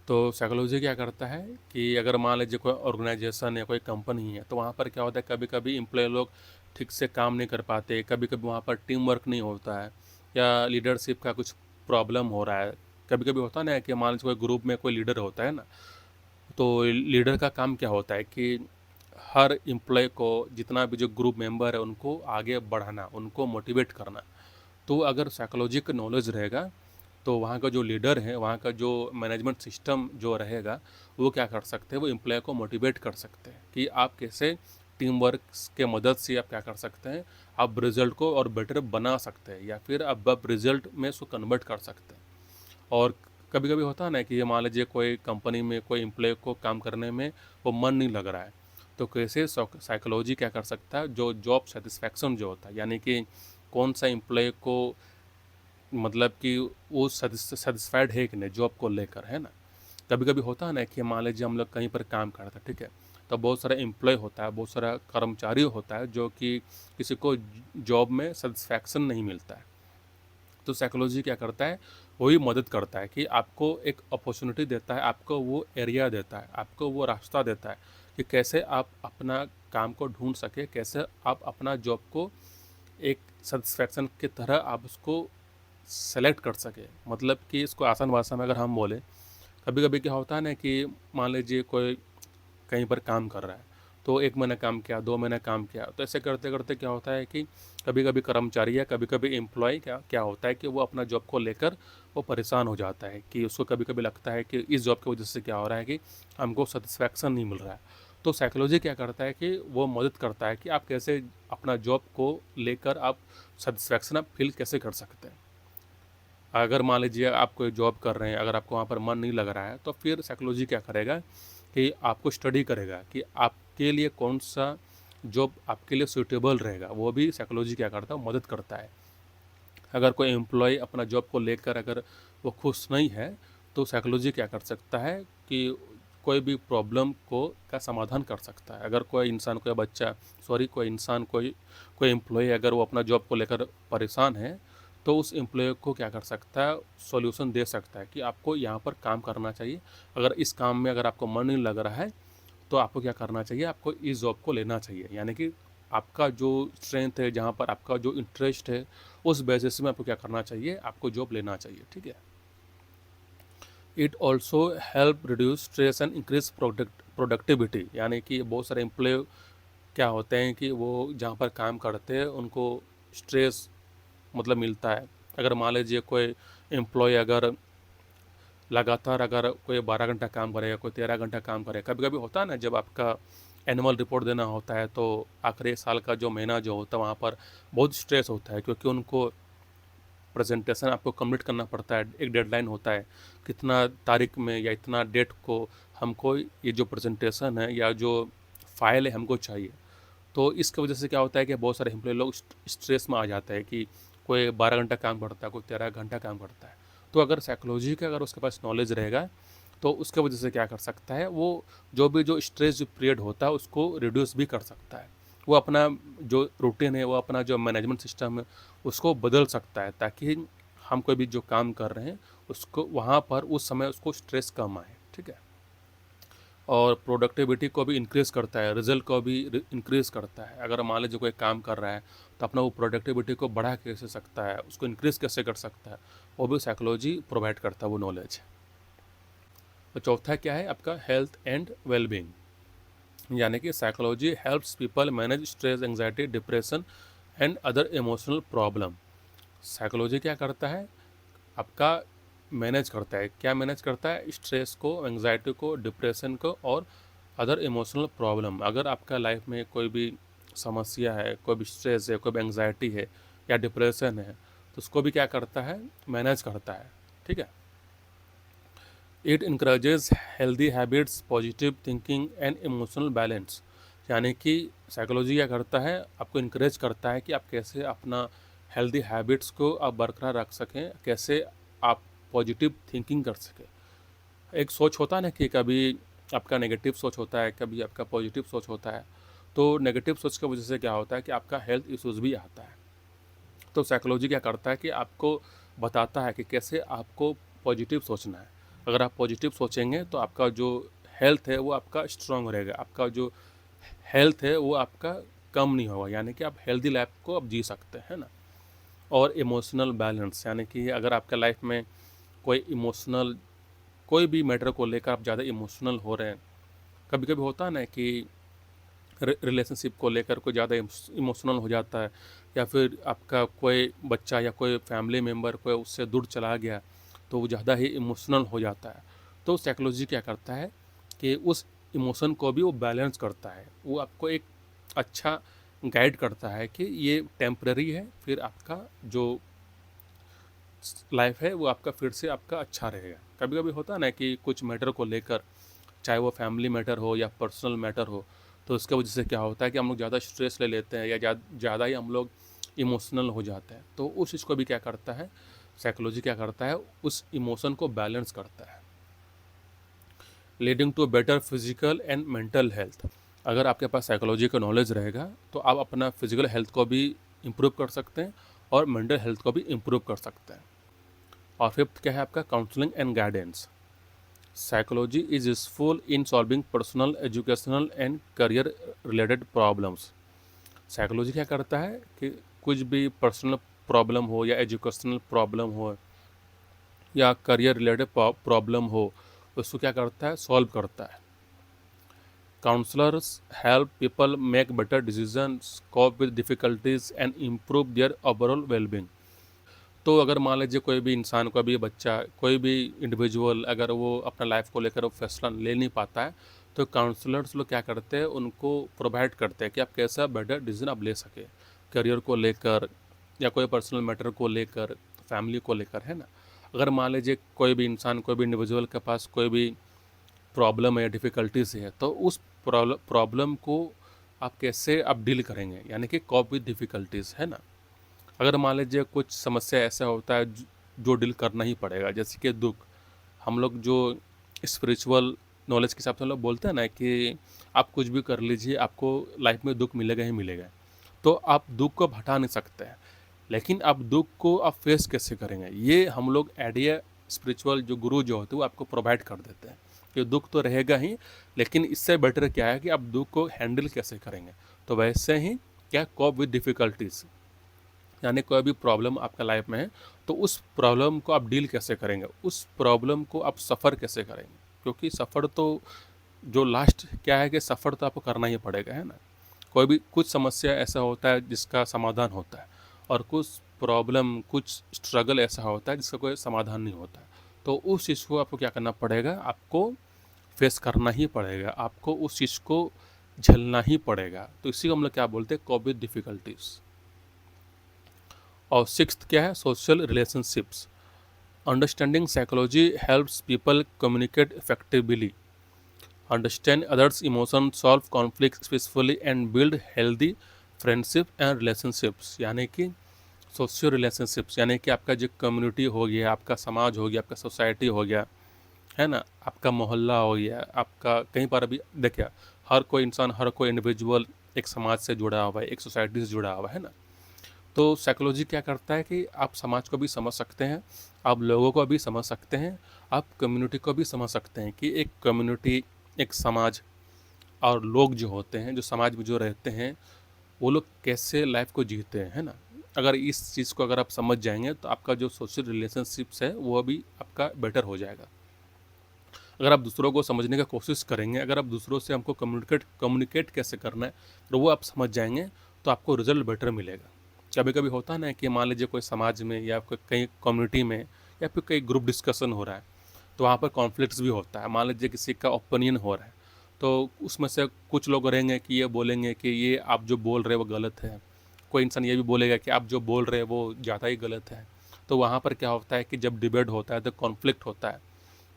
तो साइकोलॉजी क्या करता है कि अगर मान लीजिए कोई ऑर्गेनाइजेशन या कोई कंपनी है, तो वहाँ पर क्या होता है, कभी कभी एम्प्लॉय लोग ठीक से काम नहीं कर पाते, कभी कभी वहाँ पर टीम वर्क नहीं होता है, या लीडरशिप का कुछ प्रॉब्लम हो रहा है। कभी कभी होता है ना कि मान लीजिए कोई ग्रुप में कोई लीडर होता है ना, तो लीडर का काम क्या होता है कि हर एम्प्लॉय को, जितना भी जो ग्रुप मेंबर है, उनको आगे बढ़ाना, उनको मोटिवेट करना। तो अगर साइकोलॉजी का नॉलेज रहेगा, तो वहाँ का जो लीडर है, वहाँ का जो मैनेजमेंट सिस्टम जो रहेगा, वो क्या कर सकते हैं, वो एम्प्लॉय को मोटिवेट कर सकते हैं कि आप कैसे टीम वर्क के मदद से आप क्या कर सकते हैं, आप रिजल्ट को और बेटर बना सकते हैं, या फिर आप रिजल्ट में उसको कन्वर्ट कर सकते हैं। और कभी कभी होता है ना कि ये मान लीजिए कोई कंपनी में कोई एम्प्लॉय को काम करने में वो मन नहीं लग रहा है, तो कैसे साइकोलॉजी क्या कर सकता है, जो जॉब सेटिस्फैक्शन जो होता है, यानी कि कौन सा एम्प्लॉय को, मतलब कि वो सेटिस्फाइड है कि नहीं जॉब को लेकर, है ना। कभी कभी होता है ना कि मान लीजिए हम लोग कहीं पर काम करते हैं, ठीक है, तो बहुत सारा एम्प्लॉय होता है, बहुत सारा कर्मचारी होता है, जो कि किसी को जॉब में सेटिस्फैक्शन नहीं मिलता है। तो साइकोलॉजी क्या करता है, वही मदद करता है कि आपको एक अपॉर्चुनिटी देता है, आपको वो एरिया देता है, आपको वो रास्ता देता है कि कैसे आप अपना काम को ढूंढ सके, कैसे आप अपना जॉब को एक सेटिस्फैक्शन की तरह आप उसको सेलेक्ट कर सके। मतलब कि इसको आसान भाषा में अगर हम बोलें, कभी कभी क्या होता है ना कि मान लीजिए कोई कहीं पर काम कर रहा है, तो 1 महीना काम किया, 2 महीना काम किया, तो ऐसे करते करते क्या होता है कि कभी कभी कर्मचारी या कभी कभी एम्प्लॉय क्या क्या होता है कि वो अपना जॉब को लेकर वो परेशान हो जाता है, कि उसको कभी कभी लगता है कि इस जॉब की वजह से क्या हो रहा है कि हमको सेटिस्फैक्शन नहीं मिल रहा है। तो साइकोलॉजी क्या करता है कि वो मदद करता है कि आप कैसे अपना जॉब को लेकर आप सेटिस्फैक्शन आप फील कैसे कर सकते हैं। अगर मान लीजिए आप कोई जॉब कर रहे हैं, अगर आपको वहाँ पर मन नहीं लग रहा है, तो फिर साइकोलॉजी क्या करेगा कि आपको स्टडी करेगा कि आपके लिए कौन सा जॉब आपके लिए सूटेबल रहेगा। वो भी साइकोलॉजी क्या करता है, मदद करता है। अगर कोई एम्प्लॉय अपना जॉब को लेकर अगर वो खुश नहीं है, तो साइकोलॉजी क्या कर सकता है कि कोई भी प्रॉब्लम को का समाधान कर सकता है। अगर कोई इंसान, कोई बच्चा, सॉरी, कोई इंसान, कोई कोई एम्प्लॉय अगर वो अपना जॉब को लेकर परेशान है, तो उस एम्प्लॉय को क्या कर सकता है, सॉल्यूशन दे सकता है कि आपको यहाँ पर काम करना चाहिए। अगर इस काम में अगर आपको मन नहीं लग रहा है, तो आपको क्या करना चाहिए, आपको इस जॉब को लेना चाहिए। यानी कि आपका जो स्ट्रेंथ है, जहाँ पर आपका जो इंटरेस्ट है, उस बेसिस में आपको क्या करना चाहिए, आपको जॉब लेना चाहिए, ठीक है। It also help reduce stress and increase productivity, यानी कि बहुत सारे एम्प्लॉय क्या होते हैं कि वो जहाँ पर काम करते हैं उनको स्ट्रेस मतलब मिलता है। अगर मान लीजिए कोई एम्प्लॉय अगर लगातार अगर कोई 12 घंटा काम करेगा, कोई 13 घंटा काम करेगा, कभी कभी होता है ना जब आपका एनुअल रिपोर्ट देना होता है, तो आखिरी साल का जो महीना जो होता है वहाँ पर बहुत स्ट्रेस होता है, क्योंकि उनको प्रेजेंटेशन आपको कंप्लीट करना पड़ता है, एक डेडलाइन होता है, कितना तारीख में या इतना डेट को हमको ये जो प्रेजेंटेशन है या जो फाइल है हमको चाहिए। तो इसकी वजह से क्या होता है कि बहुत सारे एम्प्लॉय लोग स्ट्रेस में आ जाते हैं कि कोई 12 घंटा काम करता है, कोई 13 घंटा काम करता है। तो अगर साइकोलॉजी का अगर उसके पास नॉलेज रहेगा, तो उसके वजह से क्या कर सकता है, वो जो स्ट्रेस जो पीरियड होता है उसको रिड्यूस भी कर सकता है। वो अपना जो रूटीन है, वो अपना जो मैनेजमेंट सिस्टम है, उसको बदल सकता है, ताकि हम कोई भी जो काम कर रहे हैं उसको वहाँ पर उस समय उसको स्ट्रेस कम आए, ठीक है। और प्रोडक्टिविटी को भी इंक्रीज़ करता है, रिजल्ट को भी इंक्रीज़ करता है। अगर मान लीजिए कोई काम कर रहा है, तो अपना वो प्रोडक्टिविटी को बढ़ा कैसे सकता है, उसको इंक्रीज़ कैसे कर सकता है, वो भी साइकोलॉजी प्रोवाइड करता है वो नॉलेज। तो चौथा क्या है आपका, हेल्थ एंड वेलबींग, यानी कि psychology helps people manage stress, anxiety, depression and other emotional problem. Psychology क्या करता है, आपका मैनेज करता है, क्या मैनेज करता है, स्ट्रेस को, एंग्जाइटी को, डिप्रेशन को और अदर इमोशनल प्रॉब्लम। अगर आपका लाइफ में कोई भी समस्या है, कोई भी स्ट्रेस है, कोई भी एंग्जाइटी है या डिप्रेशन है, तो उसको भी क्या करता है, मैनेज करता है। ठीक है। It encourages healthy habits, positive thinking and emotional balance. यानी कि साइकोलॉजी क्या करता है, आपको इंकरेज करता है कि आप कैसे अपना हेल्दी हैबिट्स को आप बरकरार रख सकें, कैसे आप पॉजिटिव थिंकिंग कर सकें। एक सोच होता है ना कि कभी आपका नेगेटिव सोच होता है, कभी आपका पॉजिटिव सोच होता है। तो नेगेटिव सोच की वजह से क्या होता है कि आपका हेल्थ इश्यूज़ भी आता है। तो साइकोलॉजी क्या करता है कि आपको बताता है कि कैसे आपको पॉजिटिव सोचना है। अगर आप पॉजिटिव सोचेंगे तो आपका जो हेल्थ है वो आपका स्ट्रांग रहेगा, आपका जो हेल्थ है वो आपका कम नहीं होगा, यानी कि आप हेल्दी लाइफ को आप जी सकते हैं ना। और इमोशनल बैलेंस, यानी कि अगर आपका लाइफ में कोई इमोशनल, कोई भी मैटर को लेकर आप ज़्यादा इमोशनल हो रहे हैं, कभी कभी होता है ना कि रिलेशनशिप को लेकर कोई ज़्यादा इमोशनल हो जाता है, या फिर आपका कोई बच्चा या कोई फैमिली मेम्बर कोई उससे दूर चला गया तो वो ज़्यादा ही इमोशनल हो जाता है। तो साइकोलॉजी क्या करता है कि उस इमोशन को भी वो बैलेंस करता है, वो आपको एक अच्छा गाइड करता है कि ये टेम्पररी है, फिर आपका जो लाइफ है वो आपका फिर से आपका अच्छा रहेगा। कभी कभी होता है ना कि कुछ मैटर को लेकर, चाहे वो फैमिली मैटर हो या पर्सनल मैटर हो, तो उसके वजह से क्या होता है कि हम लोग ज़्यादा स्ट्रेस ले लेते हैं या ज़्यादा ही हम लोग इमोशनल हो जाते हैं। तो उस चीज़ को भी क्या करता है, साइकोलॉजी क्या करता है, उस इमोशन को बैलेंस करता है, leading to better physical and mental health. अगर आपके पास साइकोलॉजी का नॉलेज रहेगा तो आप अपना फिजिकल हेल्थ को भी इम्प्रूव कर सकते हैं और मेंटल हेल्थ को भी इम्प्रूव कर सकते हैं। और फिफ्थ क्या है आपका, counselling and guidance. Psychology is useful in solving personal, educational and career related problems. Psychology क्या करता है कि कुछ भी पर्सनल प्रॉब्लम हो या एजुकेशनल प्रॉब्लम हो या करियर रिलेटेड प्रॉब्लम हो, उसको क्या करता है, सॉल्व करता है। Counsellors help people make better decisions, cope with difficulties and improve their overall wellbeing. तो अगर मान लीजिए कोई भी इंसान, कोई भी बच्चा, कोई भी इंडिविजुअल अगर वो अपना लाइफ को लेकर वो फैसला ले नहीं पाता है, तो काउंसलर्स लोग क्या करते हैं, उनको प्रोवाइड करते हैं कि आप कैसा बेटर डिसीजन आप ले सके, करियर को लेकर या कोई पर्सनल मैटर को लेकर, फैमिली को लेकर, है ना। अगर मान लीजिए कोई भी इंसान, कोई भी इंडिविजुअल के पास कोई भी प्रॉब्लम है या डिफ़िकल्टीज है, तो उस प्रॉब्लम को आप कैसे आप डील करेंगे, यानी कि कॉप विद डिफ़िकल्टीज, है ना। अगर मान लीजिए कुछ समस्या ऐसा होता है जो डील करना ही पड़ेगा, जैसे कि दुख। हम लोग जो स्पिरिचुअल नॉलेज के हिसाब से हम लोग बोलते हैं ना कि आप कुछ भी कर लीजिए, आपको लाइफ में दुख मिलेगा ही मिलेगा। तो आप दुख को अब हटा नहीं सकते हैं, लेकिन आप दुख को आप फेस कैसे करेंगे, ये हम लोग आइडिया स्पिरिचुअल जो गुरु जो होते हैं वो आपको प्रोवाइड कर देते हैं कि दुख तो रहेगा ही, लेकिन इससे बेटर क्या है कि आप दुख को हैंडल कैसे करेंगे। तो वैसे ही क्या, कॉप विद डिफ़िकल्टीज, यानी कोई भी प्रॉब्लम आपका लाइफ में है तो उस प्रॉब्लम को आप डील कैसे करेंगे, उस प्रॉब्लम को आप सफ़र कैसे करेंगे, क्योंकि सफ़र तो जो लास्ट क्या है कि सफ़र तो आपको करना ही पड़ेगा, है ना। कोई भी कुछ समस्या ऐसा होता है जिसका समाधान होता है, और कुछ प्रॉब्लम, कुछ स्ट्रगल ऐसा होता है जिसका कोई समाधान नहीं होता है। तो उस चीज़ को आपको क्या करना पड़ेगा, आपको फेस करना ही पड़ेगा, आपको उस चीज़ को झेलना ही पड़ेगा। तो इसी को हम लोग क्या बोलते हैं, कोप विद डिफ़िकल्टीज। और सिक्स्थ क्या है, social relationships. Understanding psychology helps people communicate effectively, understand others emotion, solve conflict peacefully and build healthy friendship and relationships. यानी कि सोशल रिलेशनशिप्स, यानी कि आपका जो कम्युनिटी हो गया, आपका समाज हो गया, आपका सोसाइटी हो गया, है ना, आपका मोहल्ला हो गया, आपका कहीं पर अभी देखिए, हर कोई इंसान, हर कोई इंडिविजुअल एक समाज से जुड़ा हुआ है, एक सोसाइटी से जुड़ा हुआ है ना। तो साइकोलॉजी क्या करता है कि आप समाज को भी समझ सकते हैं, आप लोगों को भी समझ सकते हैं, आप कम्युनिटी को भी समझ सकते हैं कि एक कम्युनिटी, एक समाज और लोग जो होते हैं, जो समाज में जो रहते हैं, वो लोग कैसे लाइफ को जीते हैं, है ना। अगर इस चीज़ को अगर आप समझ जाएंगे तो आपका जो सोशल रिलेशनशिप्स है वो भी आपका बेटर हो जाएगा। अगर आप दूसरों को समझने का कोशिश करेंगे, अगर आप दूसरों से हमको कम्युनिकेट कैसे करना है, तो वो आप समझ जाएंगे, तो आपको रिजल्ट बेटर मिलेगा। कभी कभी होता है ना कि मान लीजिए कोई समाज में या कोई कहीं कम्युनिटी में या फिर कहीं ग्रुप डिस्कशन हो रहा है, तो वहाँ पर कॉन्फ्लिक्ट्स भी होता है। मान लीजिए किसी का ओपिनियन हो रहा है, तो उसमें से कुछ लोग रहेंगे कि ये बोलेंगे कि ये आप जो बोल रहे हो वो गलत है, कोई इंसान ये भी बोलेगा कि आप जो बोल रहे हैं वो ज़्यादा ही गलत है। तो वहाँ पर क्या होता है कि जब डिबेट होता है तो कॉन्फ्लिक्ट होता है।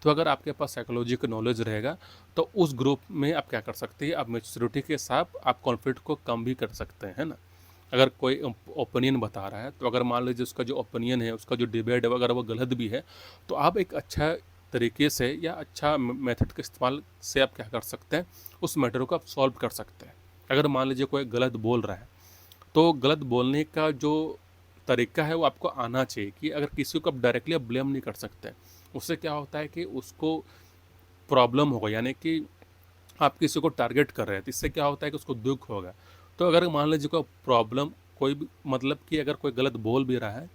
तो अगर आपके पास साइकोलॉजी का नॉलेज रहेगा तो उस ग्रुप में आप क्या कर सकते हैं, आप मैच्योरिटी के साथ आप कॉन्फ्लिक्ट को कम भी कर सकते हैं, है ना। अगर कोई ओपिनियन बता रहा है तो अगर मान लीजिए उसका जो ओपिनियन है, उसका जो डिबेट है, अगर वो गलत भी है तो आप एक अच्छा तरीके से या अच्छा मेथड के इस्तेमाल से आप क्या कर सकते हैं, उस मैटर को आप सॉल्व कर सकते हैं। अगर मान लीजिए कोई गलत बोल रहा है तो गलत बोलने का जो तरीका है वो आपको आना चाहिए कि अगर किसी को आप डायरेक्टली आप ब्लेम नहीं कर सकते। उससे क्या होता है कि उसको प्रॉब्लम होगा, यानी कि आप किसी को टारगेट कर रहे हैं तो इससे क्या होता है कि उसको दुख होगा। तो अगर मान लीजिए कोई प्रॉब्लम, कोई भी मतलब कि अगर कोई गलत बोल भी रहा है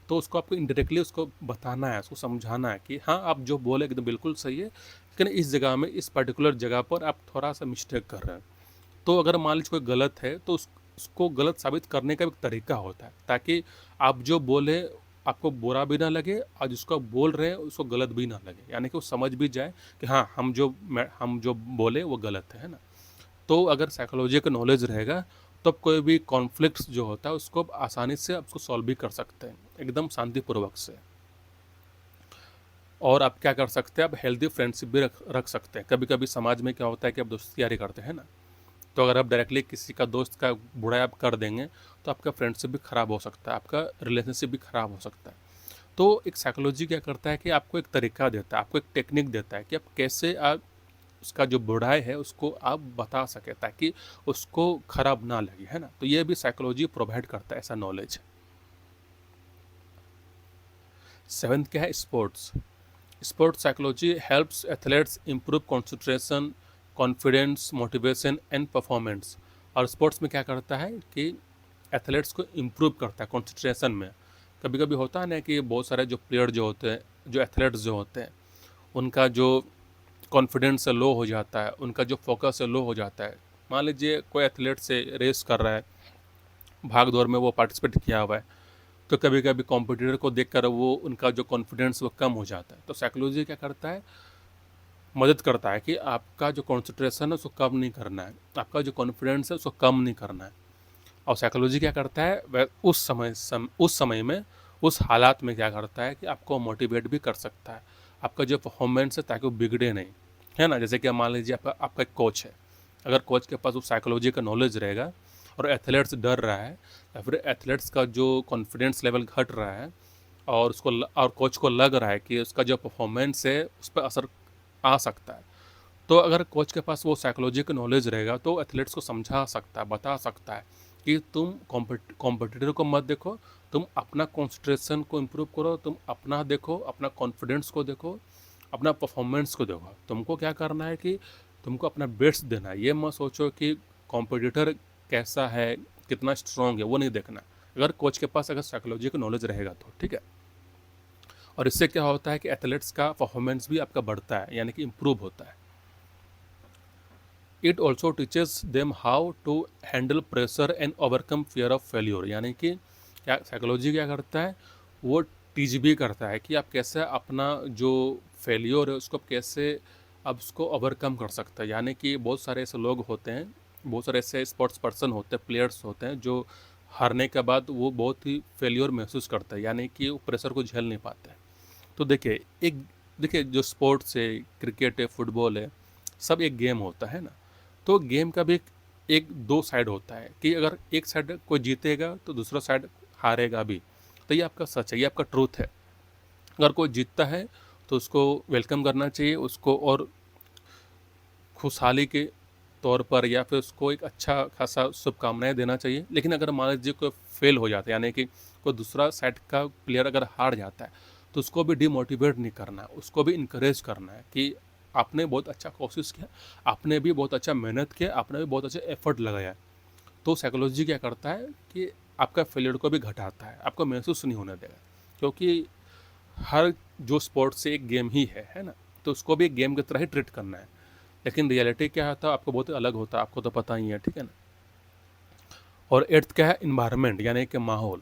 तो उसको आपको इनडायरेक्टली उसको बताना है, उसको समझाना है कि हाँ आप जो बोले एकदम बिल्कुल सही है, लेकिन इस जगह में, इस पर्टिकुलर जगह पर आप थोड़ा सा मिस्टेक कर रहे हैं। तो अगर मान लीजिए कोई गलत है तो उसको गलत साबित करने का एक तरीका होता है, ताकि आप जो बोले आपको बुरा भी ना लगे और जिसको आप बोल रहे हैं उसको गलत भी ना लगे, यानी कि वो समझ भी जाए कि हाँ हम जो बोले वो गलत है ना। तो अगर साइकोलॉजी का नॉलेज रहेगा तो आप कोई भी कॉन्फ्लिक्ट्स जो होता है उसको आप आसानी से आप उसको सॉल्व भी कर सकते हैं एकदम शांतिपूर्वक से। और आप क्या कर सकते हैं, आप हेल्दी फ्रेंडशिप भी रख सकते हैं। कभी कभी समाज में क्या होता है कि आप दोस्ती यारी करते हैं ना, तो अगर आप डायरेक्टली किसी का दोस्त का बुराई आप कर देंगे तो आपका फ्रेंडशिप भी ख़राब हो सकता है, आपका रिलेशनशिप भी ख़राब हो सकता है। तो एक साइकोलॉजी क्या करता है कि आपको एक तरीका देता है, आपको एक टेक्निक देता है कि आप कैसे आप उसका जो बुराई है उसको आप बता सकें ताकि उसको ख़राब ना लगे, है ना। तो ये भी साइकोलॉजी प्रोवाइड करता है ऐसा नॉलेज। सेवेंथ क्या है, sports. Sports psychology helps athletes improve concentration, confidence, motivation and performance. और स्पोर्ट्स में क्या करता है कि एथलीट्स को इम्प्रूव करता है कंसंट्रेशन में। कभी कभी होता है ना कि बहुत सारे जो प्लेयर जो होते हैं, जो एथलीट्स जो होते हैं, उनका जो कॉन्फिडेंस लो हो जाता है, उनका जो फोकस है लो हो जाता है। मान लीजिए कोई एथलीट से रेस कर रहा है, भाग दौड़ में वो पार्टिसिपेट किया हुआ है, तो कभी कभी कॉम्पिटिटर को देखकर वो उनका जो कॉन्फिडेंस वो कम हो जाता है। तो साइकोलॉजी क्या करता है, मदद करता है कि आपका जो कॉन्सेंट्रेशन है उसको कम नहीं करना है, आपका जो कॉन्फिडेंस है उसको कम नहीं करना है। और साइकोलॉजी क्या करता है, वह उस समय में, उस हालात में क्या करता है कि आपको मोटिवेट भी कर सकता है, आपका जो परफॉर्मेंस है ताकि वो बिगड़े नहीं, है ना। जैसे कि मान लीजिए आपका एक कोच है, अगर कोच के पास वो साइकोलॉजी का नॉलेज रहेगा और एथलीट्स डर रहा है या फिर एथलीट्स का जो कॉन्फिडेंस लेवल घट रहा है और और कोच को लग रहा है कि उसका जो परफॉर्मेंस है उस पर असर आ सकता है, तो अगर कोच के पास वो साइकोलॉजी का नॉलेज रहेगा तो एथलीट्स को समझा सकता है, बता सकता है कि तुम कॉम्पिटिटर को मत देखो, तुम अपना कॉन्सेंट्रेशन को इम्प्रूव करो, तुम अपना देखो, अपना कॉन्फिडेंस को देखो, अपना परफॉर्मेंस को देखो। तुमको क्या करना है कि तुमको अपना बेस्ट देना है, ये मत सोचो कि कॉम्पिटिटर कैसा है, कितना स्ट्रांग है, वो नहीं देखना। अगर कोच के पास अगर साइकोलॉजी का नॉलेज रहेगा तो ठीक है। और इससे क्या होता है कि एथलीट्स का परफॉर्मेंस भी आपका बढ़ता है, यानी कि इम्प्रूव होता है। It also teaches them how to handle pressure and overcome fear of failure, यानी कि क्या साइकोलॉजी क्या करता है, वो टीच भी करता है कि आप कैसे अपना जो फेल्योर है उसको कैसे आप उसको ओवरकम कर सकते हैं। यानी कि बहुत सारे ऐसे लोग होते हैं, बहुत सारे ऐसे स्पोर्ट्स पर्सन होते हैं, प्लेयर्स होते हैं जो हारने के बाद वो बहुत ही फेल्योर महसूस करते हैं, यानी कि वो प्रेशर को झेल नहीं पाते हैं। तो देखिए जो स्पोर्ट्स है, क्रिकेट है, फुटबॉल है, सब एक गेम होता है ना। तो गेम का भी एक दो साइड होता है कि अगर एक साइड कोई जीतेगा तो दूसरा साइड हारेगा भी। तो ये आपका सच है, ये आपका ट्रूथ है। अगर कोई जीतता है तो उसको वेलकम करना चाहिए, उसको और खुशहाली के तौर पर या फिर उसको एक अच्छा खासा शुभकामनाएं देना चाहिए। लेकिन अगर मान लीजिए कोई फेल हो जाता है, यानी कि कोई दूसरा साइड का प्लेयर अगर हार जाता है, तो उसको भी डिमोटिवेट नहीं करना है, उसको भी इनकरेज करना है कि आपने बहुत अच्छा कोशिश किया, आपने भी बहुत अच्छा मेहनत किया, आपने भी बहुत अच्छा एफर्ट लगाया। तो साइकोलॉजी क्या करता है कि आपका फेलियर को भी घटाता है, आपको महसूस नहीं होने देगा। क्योंकि हर जो स्पोर्ट्स से एक गेम ही है ना, तो उसको भी एक गेम की तरह ही ट्रीट करना है। लेकिन रियलिटी क्या होता है आपको बहुत अलग होता है, आपको तो पता ही है, ठीक है ना। और एट्थ क्या है, इन्वायरमेंट, यानी कि माहौल।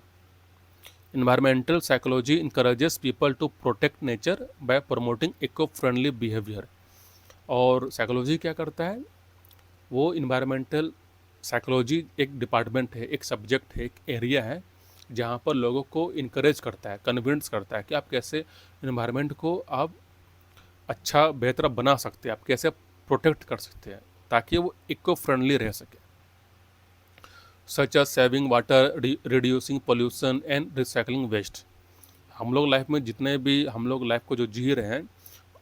Environmental psychology encourages people to protect nature by promoting eco friendly behaviour. और साइकोलॉजी क्या करता है वो इन्वायरमेंटल साइकोलॉजी एक डिपार्टमेंट है, एक सब्जेक्ट है, एक एरिया है, जहाँ पर लोगों को इनकरेज करता है, कन्विंस करता है कि आप कैसे इन्वायरमेंट को आप अच्छा बेहतर बना सकते हैं, आप कैसे प्रोटेक्ट कर सकते हैं ताकि वो इको फ्रेंडली रह सके, such as saving water, reducing pollution and recycling waste. हम लोग लाइफ में जितने भी हम लोग लाइफ को जो जी रहे हैं,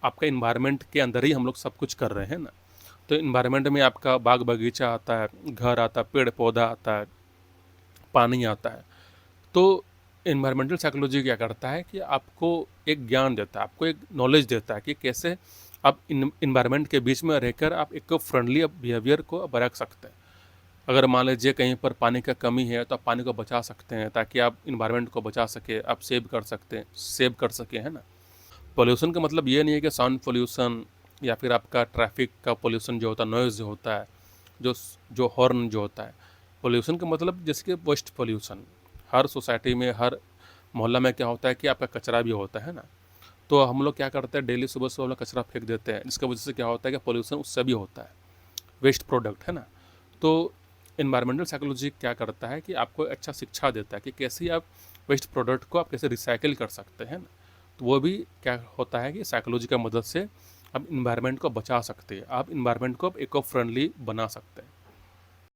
आपका इन्वायरमेंट के अंदर ही हम लोग सब कुछ कर रहे हैं ना। तो इन्वायरमेंट में आपका बाग बगीचा आता है, घर आता है, पेड़ पौधा आता है, पानी आता है। तो इन्वायरमेंटल साइकोलॉजी क्या करता है कि आपको एक ज्ञान देता है, आपको एक नॉलेज देता है कि कैसे आप इन्वायरमेंट के बीच में रहकर आप इको फ्रेंडली बिहेवियर को रख सकते हैं। अगर मान लीजिए कहीं पर पानी का कमी है तो आप पानी को बचा सकते हैं ताकि आप इन्वायरमेंट को बचा सके, आप सेव कर सकें, है ना। पोल्यूशन का मतलब ये नहीं है कि साउंड पोल्यूशन या फिर आपका ट्रैफिक का पोल्यूशन जो होता है, नॉइज़ जो होता है, जो जो हॉर्न जो होता है। पोल्यूशन का मतलब जैसे कि वेस्ट पोल्यूशन, हर सोसाइटी में, हर मोहल्ला में क्या होता है कि आपका कचरा भी होता है ना। तो हम लोग क्या करते हैं, डेली सुबह सुबह हम लोग कचरा फेंक देते हैं, जिसकी वजह से क्या होता है कि पोल्यूशन उससे भी होता है, वेस्ट प्रोडक्ट, है ना। तो इन्वायरमेंटल साइकोलॉजी क्या करता है कि आपको अच्छा शिक्षा देता है कि कैसे आप वेस्ट प्रोडक्ट को आप कैसे रिसाइकिल कर सकते हैं ना। तो वो भी क्या होता है कि साइकोलॉजी की मदद से आप इन्वायरमेंट को बचा सकते हैं, आप इन्वायरमेंट को इको फ्रेंडली बना सकते हैं।